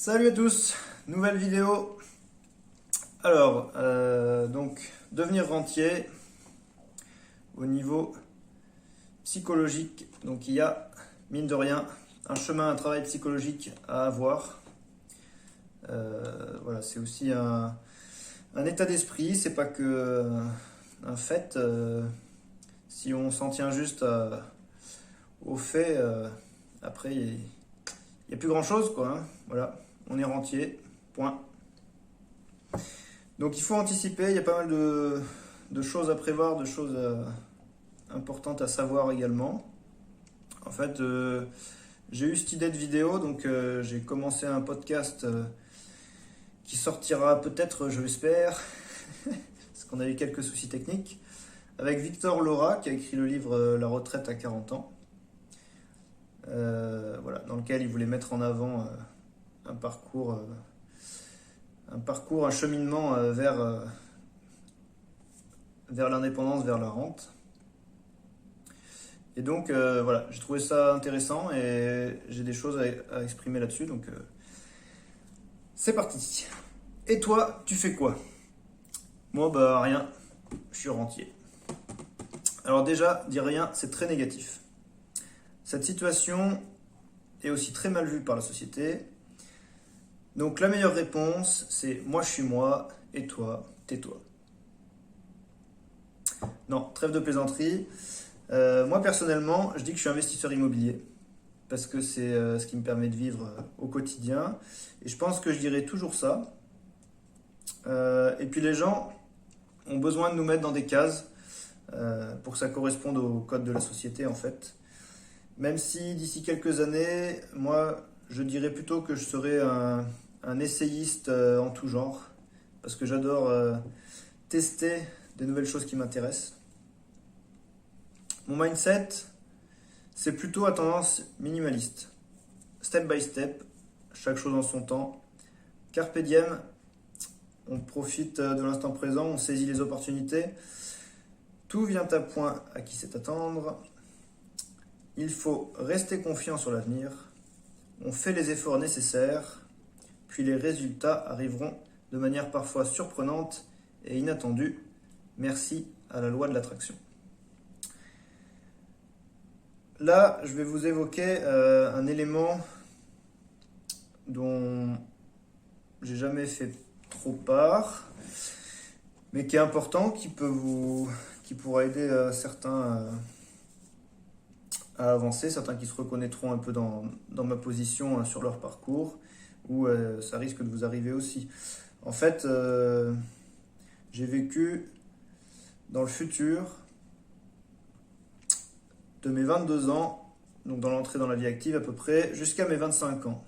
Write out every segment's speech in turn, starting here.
Salut à tous, nouvelle vidéo. Alors, donc, devenir rentier au niveau psychologique. Donc, il y a, mine de rien, un chemin, un travail psychologique à avoir. Voilà, c'est aussi un état d'esprit, c'est pas que un fait. Si on s'en tient juste aux faits, après, il n'y a plus grand-chose, quoi, hein. Voilà, on est rentier, point. Donc il faut anticiper, il y a pas mal de choses à prévoir, de choses importantes à savoir également. En fait, j'ai eu cette idée de vidéo, donc j'ai commencé un podcast qui sortira peut-être, je l'espère, parce qu'on a eu quelques soucis techniques, avec Victor Laura, qui a écrit le livre La retraite à 40 ans. Voilà, dans lequel il voulait mettre en avant un parcours, un cheminement vers l'indépendance, vers la rente. Et donc voilà, j'ai trouvé ça intéressant et j'ai des choses à exprimer là-dessus, donc c'est parti. Et toi, tu fais quoi? Moi, bah rien, je suis rentier. Alors déjà, dire rien, c'est très négatif. Cette situation est aussi très mal vue par la société. Donc la meilleure réponse, c'est moi je suis moi et toi, tais-toi. Non, trêve de plaisanterie. Moi personnellement, je dis que je suis investisseur immobilier parce que c'est ce qui me permet de vivre au quotidien. Et je pense que je dirais toujours ça. Et puis les gens ont besoin de nous mettre dans des cases pour que ça corresponde au code de la société en fait. Même si d'ici quelques années, moi, je dirais plutôt que je serais un essayiste en tout genre, parce que j'adore tester des nouvelles choses qui m'intéressent. Mon mindset, c'est plutôt à tendance minimaliste. Step by step, chaque chose en son temps. Carpe diem, on profite de l'instant présent, on saisit les opportunités. Tout vient à point à qui sait attendre. Il faut rester confiant sur l'avenir. On fait les efforts nécessaires, puis les résultats arriveront de manière parfois surprenante et inattendue. Merci à la loi de l'attraction. Là, je vais vous évoquer un élément dont j'ai jamais fait trop part, mais qui est important, qui pourra aider certains à avancer, certains qui se reconnaîtront un peu dans ma position sur leur parcours, ou ça risque de vous arriver aussi. En fait, j'ai vécu dans le futur de mes 22 ans, donc dans l'entrée dans la vie active à peu près, jusqu'à mes 25 ans.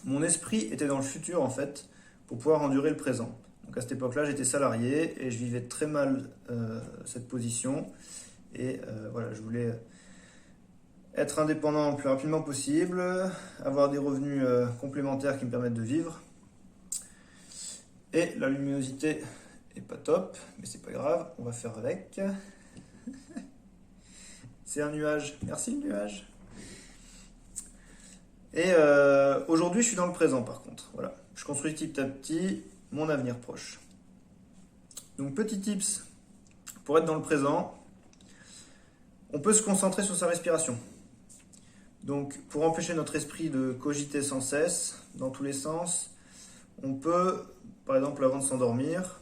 Mon esprit était dans le futur en fait, pour pouvoir endurer le présent. Donc à cette époque-là, j'étais salarié et je vivais très mal cette position. Et voilà, je voulais être indépendant le plus rapidement possible, avoir des revenus complémentaires qui me permettent de vivre. Et la luminosité est pas top, mais c'est pas grave, on va faire avec. C'est un nuage, merci le nuage. Et aujourd'hui, je suis dans le présent par contre. Voilà, je construis petit à petit mon avenir proche. Donc petit tips pour être dans le présent, on peut se concentrer sur sa respiration. Donc, pour empêcher notre esprit de cogiter sans cesse, dans tous les sens, on peut, par exemple, avant de s'endormir,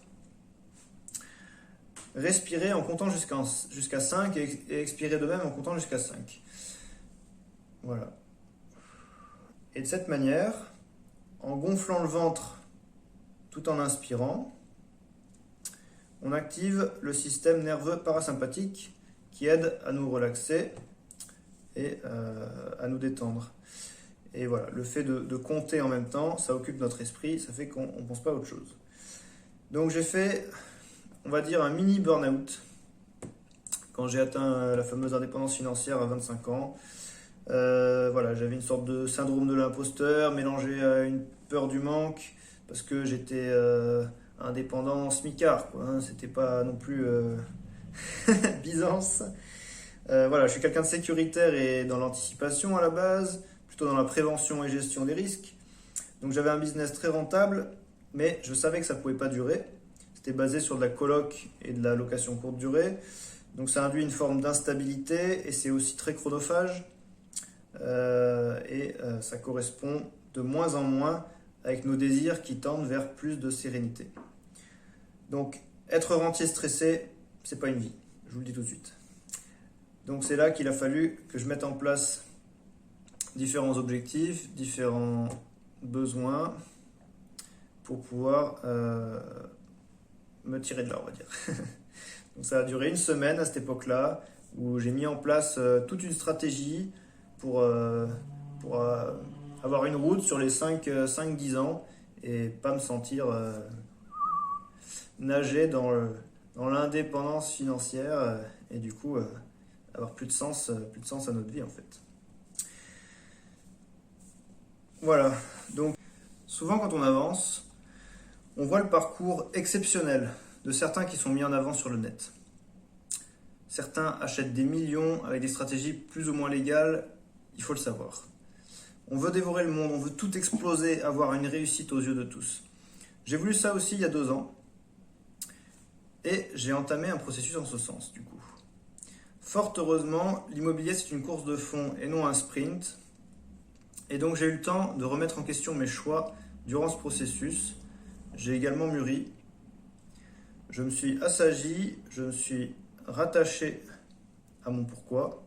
respirer en comptant jusqu'à 5 et expirer de même en comptant jusqu'à 5. Voilà. Et de cette manière, en gonflant le ventre tout en inspirant, on active le système nerveux parasympathique qui aide à nous relaxer et à nous détendre. Et voilà, le fait de compter en même temps, ça occupe notre esprit, ça fait qu'on ne pense pas à autre chose. Donc j'ai fait, on va dire, un mini burn-out quand j'ai atteint la fameuse indépendance financière à 25 ans. Voilà, j'avais une sorte de syndrome de l'imposteur mélangé à une peur du manque parce que j'étais indépendant smicard, quoi, hein, c'était pas non plus Byzance. Voilà, je suis quelqu'un de sécuritaire et dans l'anticipation à la base, plutôt dans la prévention et gestion des risques. Donc j'avais un business très rentable, mais je savais que ça ne pouvait pas durer. C'était basé sur de la coloc et de la location courte durée. Donc ça induit une forme d'instabilité et c'est aussi très chronophage. Ça correspond de moins en moins avec nos désirs qui tendent vers plus de sérénité. Donc être rentier stressé, c'est pas une vie, je vous le dis tout de suite. Donc c'est là qu'il a fallu que je mette en place différents objectifs, différents besoins pour pouvoir me tirer de là, on va dire. Donc ça a duré une semaine à cette époque-là où j'ai mis en place toute une stratégie pour avoir une route sur les 5-10 ans et pas me sentir nager dans l'indépendance financière et du coup avoir plus de sens à notre vie en fait. Voilà, donc souvent quand on avance, on voit le parcours exceptionnel de certains qui sont mis en avant sur le net. Certains achètent des millions avec des stratégies plus ou moins légales, il faut le savoir. On veut dévorer le monde, on veut tout exploser, avoir une réussite aux yeux de tous. J'ai voulu ça aussi il y a 2 ans et j'ai entamé un processus en ce sens du coup. Fort heureusement, l'immobilier c'est une course de fond et non un sprint. Et donc j'ai eu le temps de remettre en question mes choix durant ce processus. J'ai également mûri. Je me suis assagi, je me suis rattaché à mon pourquoi.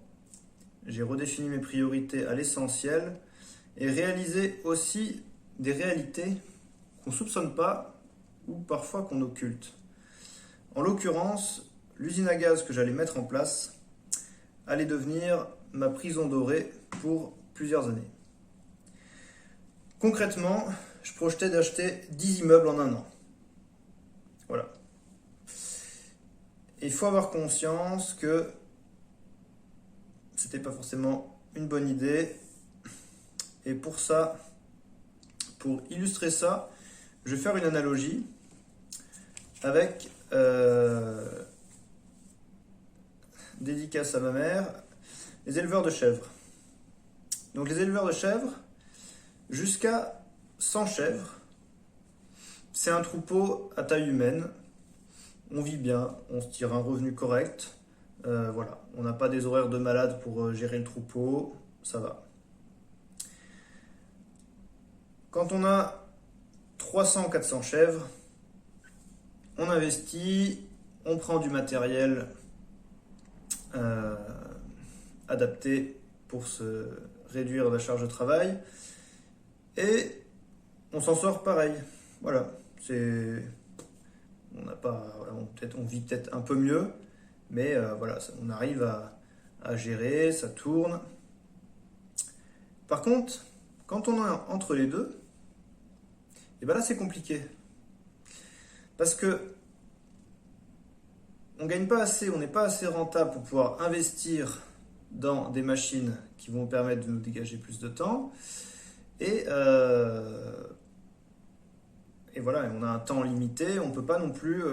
J'ai redéfini mes priorités à l'essentiel et réalisé aussi des réalités qu'on ne soupçonne pas ou parfois qu'on occulte. En l'occurrence, l'usine à gaz que j'allais mettre en place allait devenir ma prison dorée pour plusieurs années. Concrètement, je projetais d'acheter 10 immeubles en 1 an. Voilà. Et il faut avoir conscience que c'était pas forcément une bonne idée. Et pour ça, pour illustrer ça, je vais faire une analogie avec dédicace à ma mère, les éleveurs de chèvres. Donc les éleveurs de chèvres, jusqu'à 100 chèvres, c'est un troupeau à taille humaine. On vit bien, on se tire un revenu correct. Voilà, on n'a pas des horaires de malade pour gérer le troupeau, ça va. Quand on a 300-400 chèvres, on investit, on prend du matériel adapté pour se réduire la charge de travail et on s'en sort pareil. Voilà, on vit peut-être un peu mieux, mais voilà, on arrive à gérer, ça tourne. Par contre, quand on est entre les deux, et ben là c'est compliqué. Parce que on gagne pas assez, on n'est pas assez rentable pour pouvoir investir dans des machines qui vont permettre de nous dégager plus de temps. Et voilà, on a un temps limité, on ne peut pas non plus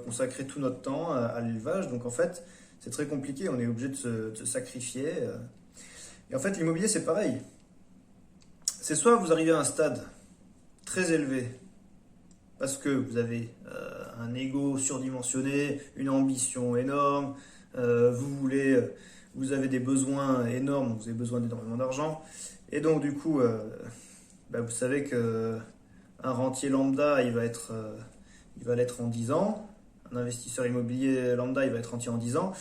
consacrer tout notre temps à l'élevage. Donc en fait, c'est très compliqué, on est obligé de se sacrifier. Et en fait, l'immobilier, c'est pareil. C'est soit vous arrivez à un stade très élevé, parce que vous avez un ego surdimensionné, une ambition énorme, vous avez des besoins énormes, vous avez besoin d'énormément d'argent, et donc du coup, vous savez que un rentier lambda, il va l'être en 10 ans, un investisseur immobilier lambda, il va être rentier en 10 ans,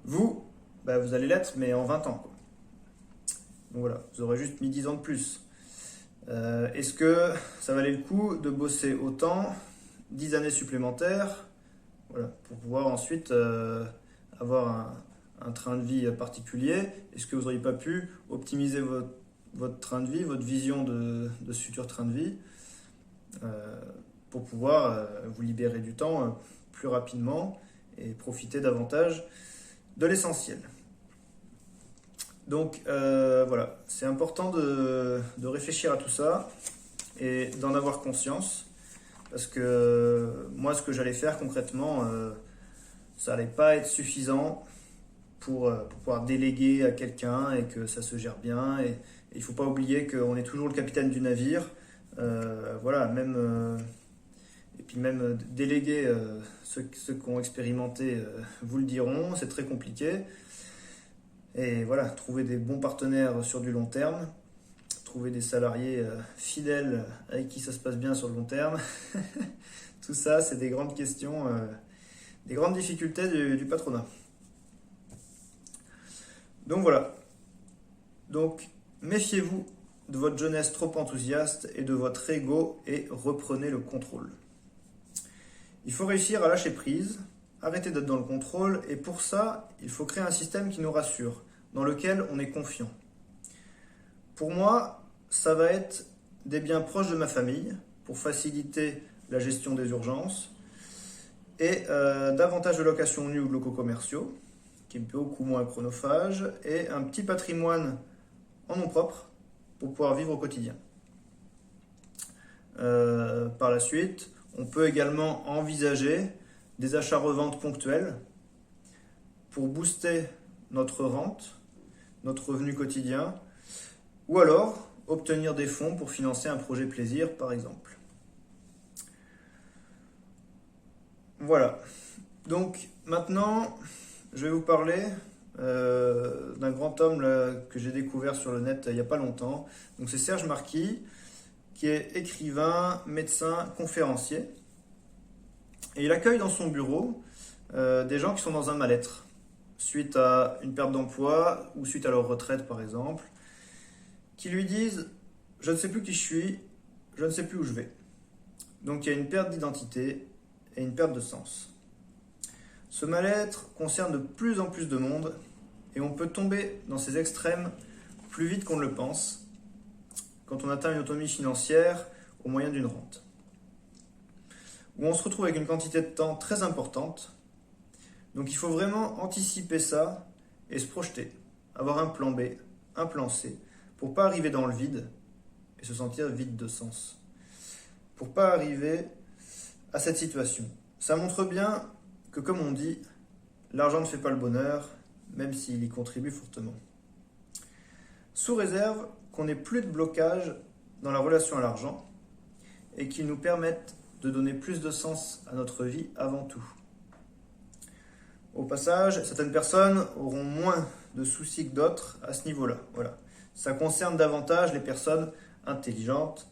vous allez l'être, mais en 20 ans, quoi. Donc voilà, vous aurez juste mis 10 ans de plus. Est-ce que ça valait le coup de bosser autant, 10 années supplémentaires, voilà, pour pouvoir ensuite avoir un train de vie particulier? Est-ce que vous n'auriez pas pu optimiser votre train de vie, votre vision de ce futur train de vie pour pouvoir vous libérer du temps plus rapidement et profiter davantage de l'essentiel? Donc voilà, c'est important de réfléchir à tout ça et d'en avoir conscience, parce que moi ce que j'allais faire concrètement, ça n'allait pas être suffisant pour pouvoir déléguer à quelqu'un et que ça se gère bien. Et il ne faut pas oublier qu'on est toujours le capitaine du navire, Voilà, et puis même déléguer, ceux qui ont expérimenté vous le diront, c'est très compliqué. Et voilà, trouver des bons partenaires sur du long terme, trouver des salariés fidèles avec qui ça se passe bien sur le long terme. Tout ça, c'est des grandes questions, des grandes difficultés du patronat. Donc voilà. Donc méfiez-vous de votre jeunesse trop enthousiaste et de votre ego et reprenez le contrôle. Il faut réussir à lâcher prise, arrêter d'être dans le contrôle et pour ça, il faut créer un système qui nous rassure, dans lequel on est confiant. Pour moi, ça va être des biens proches de ma famille pour faciliter la gestion des urgences et davantage de locations nues ou de locaux commerciaux qui est beaucoup moins chronophage et un petit patrimoine en nom propre pour pouvoir vivre au quotidien. Par la suite, on peut également envisager des achats-reventes ponctuels pour booster notre rente, notre revenu quotidien, ou alors obtenir des fonds pour financer un projet plaisir, par exemple. Voilà. Donc maintenant, je vais vous parler d'un grand homme là, que j'ai découvert sur le net il n'y a pas longtemps. Donc c'est Serge Marquis, qui est écrivain, médecin, conférencier. Et il accueille dans son bureau des gens qui sont dans un mal-être, suite à une perte d'emploi ou suite à leur retraite par exemple, qui lui disent « Je ne sais plus qui je suis, je ne sais plus où je vais ». Donc il y a une perte d'identité et une perte de sens. Ce mal-être concerne de plus en plus de monde et on peut tomber dans ces extrêmes plus vite qu'on ne le pense quand on atteint une autonomie financière au moyen d'une rente. Où on se retrouve avec une quantité de temps très importante. Donc il faut vraiment anticiper ça et se projeter, avoir un plan B, un plan C, pour ne pas arriver dans le vide et se sentir vide de sens. Pour ne pas arriver à cette situation. Ça montre bien que, comme on dit, l'argent ne fait pas le bonheur, même s'il y contribue fortement. Sous réserve qu'on n'ait plus de blocage dans la relation à l'argent et qu'il nous permette de donner plus de sens à notre vie avant tout. Au passage, certaines personnes auront moins de soucis que d'autres à ce niveau-là. Voilà. Ça concerne davantage les personnes intelligentes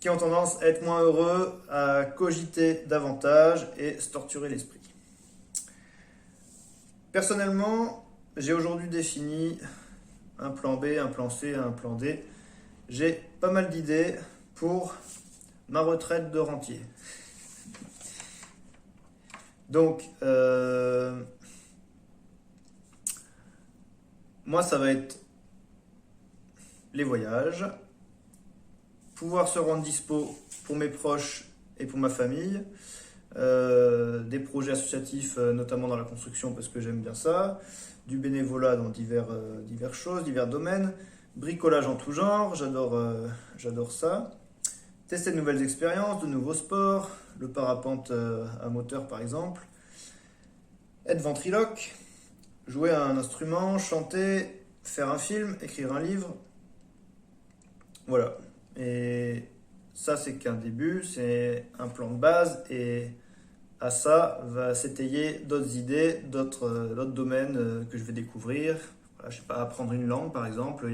qui ont tendance à être moins heureux, à cogiter davantage et se torturer l'esprit. Personnellement, j'ai aujourd'hui défini un plan B, un plan C, un plan D. J'ai pas mal d'idées pour ma retraite de rentier. Donc, moi, ça va être les voyages, pouvoir se rendre dispo pour mes proches et pour ma famille, des projets associatifs, notamment dans la construction parce que j'aime bien ça, du bénévolat dans diverses choses, divers domaines, bricolage en tout genre, j'adore ça, tester de nouvelles expériences, de nouveaux sports, le parapente à moteur par exemple, être ventriloque, jouer à un instrument, chanter, faire un film, écrire un livre, voilà. Et ça, c'est qu'un début, c'est un plan de base et à ça va s'étayer d'autres idées, d'autres domaines que je vais découvrir. Voilà, je sais pas, apprendre une langue par exemple.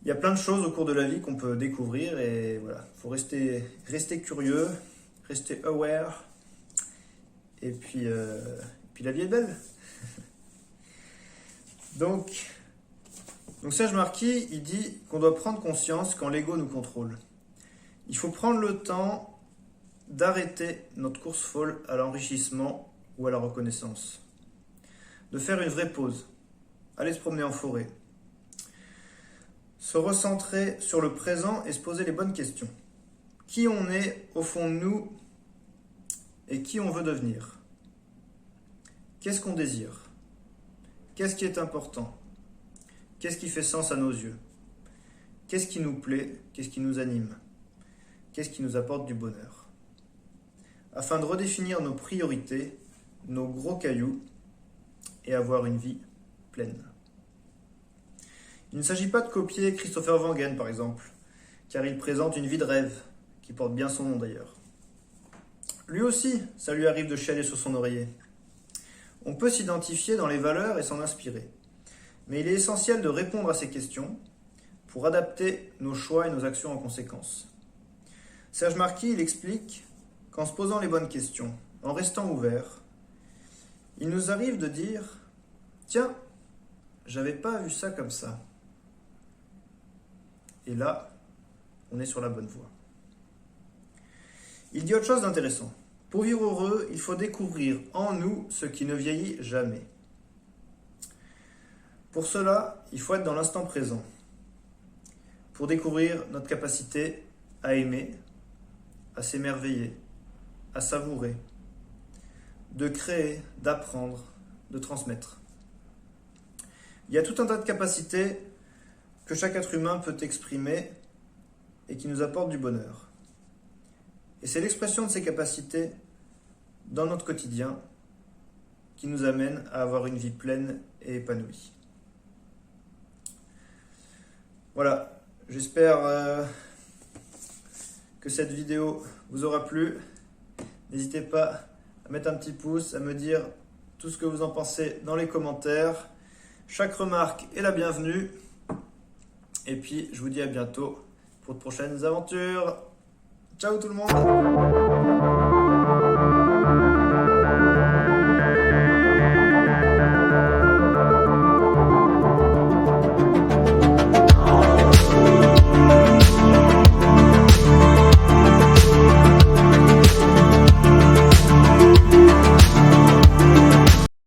Il y a plein de choses au cours de la vie qu'on peut découvrir et voilà, il faut rester curieux, rester aware et puis la vie est belle. Donc Serge Marquis, il dit qu'on doit prendre conscience quand l'ego nous contrôle. Il faut prendre le temps d'arrêter notre course folle à l'enrichissement ou à la reconnaissance. De faire une vraie pause, aller se promener en forêt. Se recentrer sur le présent et se poser les bonnes questions. Qui on est au fond de nous et qui on veut devenir. Qu'est-ce qu'on désire? Qu'est-ce qui est important? Qu'est-ce qui fait sens à nos yeux? Qu'est-ce qui nous plaît? Qu'est-ce qui nous anime? Qu'est-ce qui nous apporte du bonheur? Afin de redéfinir nos priorités, nos gros cailloux, et avoir une vie pleine. Il ne s'agit pas de copier Christopher Wangen, par exemple, car il présente une vie de rêve, qui porte bien son nom d'ailleurs. Lui aussi, ça lui arrive de chialer sur son oreiller. On peut s'identifier dans les valeurs et s'en inspirer. Mais il est essentiel de répondre à ces questions pour adapter nos choix et nos actions en conséquence. Serge Marquis, il explique qu'en se posant les bonnes questions, en restant ouvert, il nous arrive de dire « Tiens, j'avais pas vu ça comme ça. » Et là, on est sur la bonne voie. Il dit autre chose d'intéressant. Pour vivre heureux, il faut découvrir en nous ce qui ne vieillit jamais. Pour cela, il faut être dans l'instant présent. Pour découvrir notre capacité à aimer, à s'émerveiller, à savourer, de créer, d'apprendre, de transmettre. Il y a tout un tas de capacités que chaque être humain peut exprimer et qui nous apportent du bonheur. Et c'est l'expression de ces capacités dans notre quotidien qui nous amène à avoir une vie pleine et épanouie. Voilà, j'espère que cette vidéo vous aura plu. N'hésitez pas à mettre un petit pouce, à me dire tout ce que vous en pensez dans les commentaires. Chaque remarque est la bienvenue. Et puis, je vous dis à bientôt pour de prochaines aventures. Ciao tout le monde!